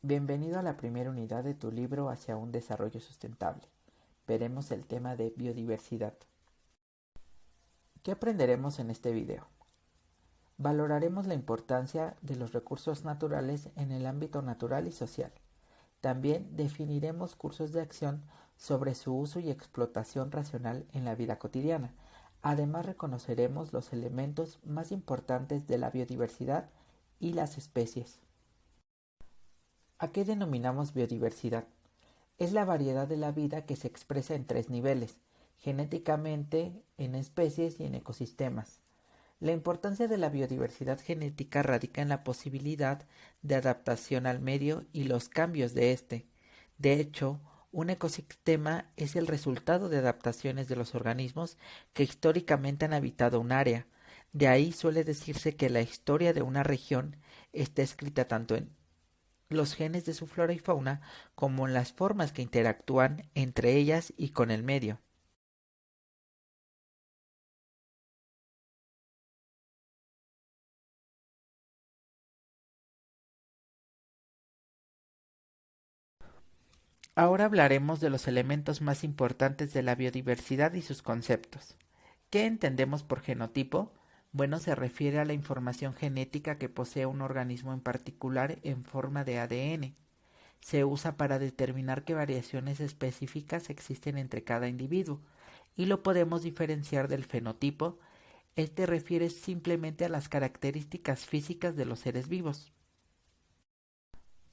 Bienvenido a la primera unidad de tu libro Hacia un desarrollo sustentable. Veremos el tema de biodiversidad. ¿Qué aprenderemos en este video? Valoraremos la importancia de los recursos naturales en el ámbito natural y social. También definiremos cursos de acción sobre su uso y explotación racional en la vida cotidiana. Además, reconoceremos los elementos más importantes de la biodiversidad y las especies. ¿A qué denominamos biodiversidad? Es la variedad de la vida que se expresa en tres niveles: genéticamente, en especies y en ecosistemas. La importancia de la biodiversidad genética radica en la posibilidad de adaptación al medio y los cambios de éste. De hecho, un ecosistema es el resultado de adaptaciones de los organismos que históricamente han habitado un área. De ahí suele decirse que la historia de una región está escrita tanto en los genes de su flora y fauna como en las formas que interactúan entre ellas y con el medio. Ahora hablaremos de los elementos más importantes de la biodiversidad y sus conceptos. ¿Qué entendemos por genotipo? Bueno, se refiere a la información genética que posee un organismo en particular en forma de ADN. Se usa para determinar qué variaciones específicas existen entre cada individuo y lo podemos diferenciar del fenotipo. Este refiere simplemente a las características físicas de los seres vivos.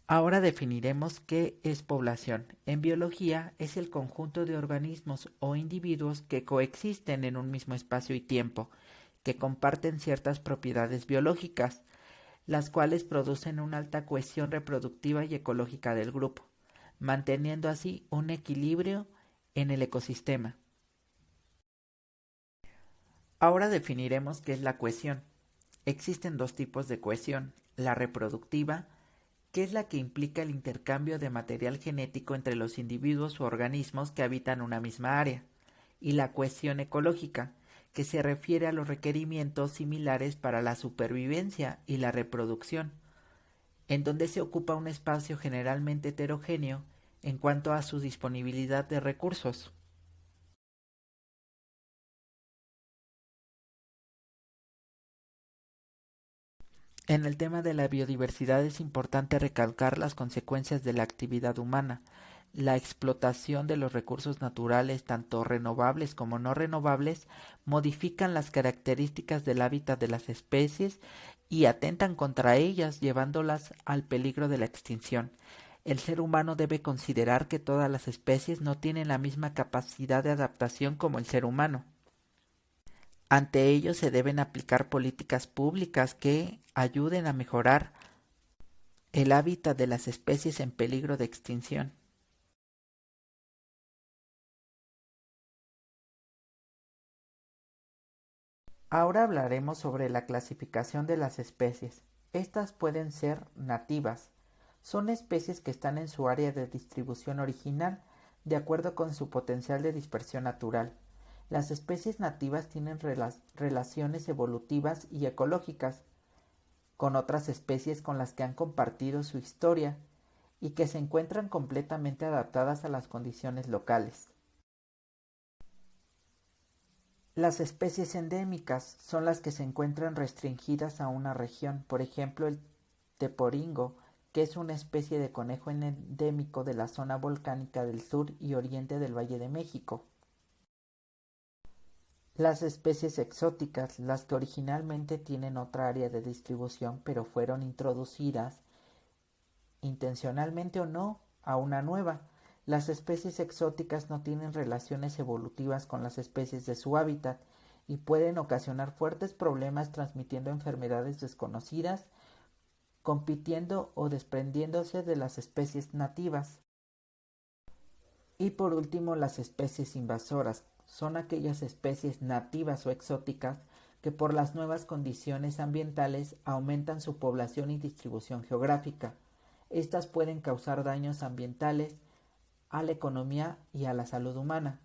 Ahora definiremos qué es población. En biología es el conjunto de organismos o individuos que coexisten en un mismo espacio y tiempo, que comparten ciertas propiedades biológicas, las cuales producen una alta cohesión reproductiva y ecológica del grupo, manteniendo así un equilibrio en el ecosistema. Ahora definiremos qué es la cohesión. Existen dos tipos de cohesión: la reproductiva, que es la que implica el intercambio de material genético entre los individuos u organismos que habitan una misma área, y la cohesión ecológica, que se refiere a los requerimientos similares para la supervivencia y la reproducción, en donde se ocupa un espacio generalmente heterogéneo en cuanto a su disponibilidad de recursos. En el tema de la biodiversidad es importante recalcar las consecuencias de la actividad humana. La explotación de los recursos naturales, tanto renovables como no renovables, modifican las características del hábitat de las especies y atentan contra ellas, llevándolas al peligro de la extinción. El ser humano debe considerar que todas las especies no tienen la misma capacidad de adaptación como el ser humano. Ante ello se deben aplicar políticas públicas que ayuden a mejorar el hábitat de las especies en peligro de extinción. Ahora hablaremos sobre la clasificación de las especies. Estas pueden ser nativas. Son especies que están en su área de distribución original, de acuerdo con su potencial de dispersión natural. Las especies nativas tienen relaciones evolutivas y ecológicas con otras especies con las que han compartido su historia y que se encuentran completamente adaptadas a las condiciones locales. Las especies endémicas son las que se encuentran restringidas a una región, por ejemplo el teporingo, que es una especie de conejo endémico de la zona volcánica del sur y oriente del Valle de México. Las especies exóticas, las que originalmente tienen otra área de distribución pero fueron introducidas, intencionalmente o no, a una nueva. Las especies exóticas no tienen relaciones evolutivas con las especies de su hábitat y pueden ocasionar fuertes problemas transmitiendo enfermedades desconocidas, compitiendo o desprendiéndose de las especies nativas. Y por último, las especies invasoras son aquellas especies nativas o exóticas que por las nuevas condiciones ambientales aumentan su población y distribución geográfica. Estas pueden causar daños ambientales a la economía y a la salud humana.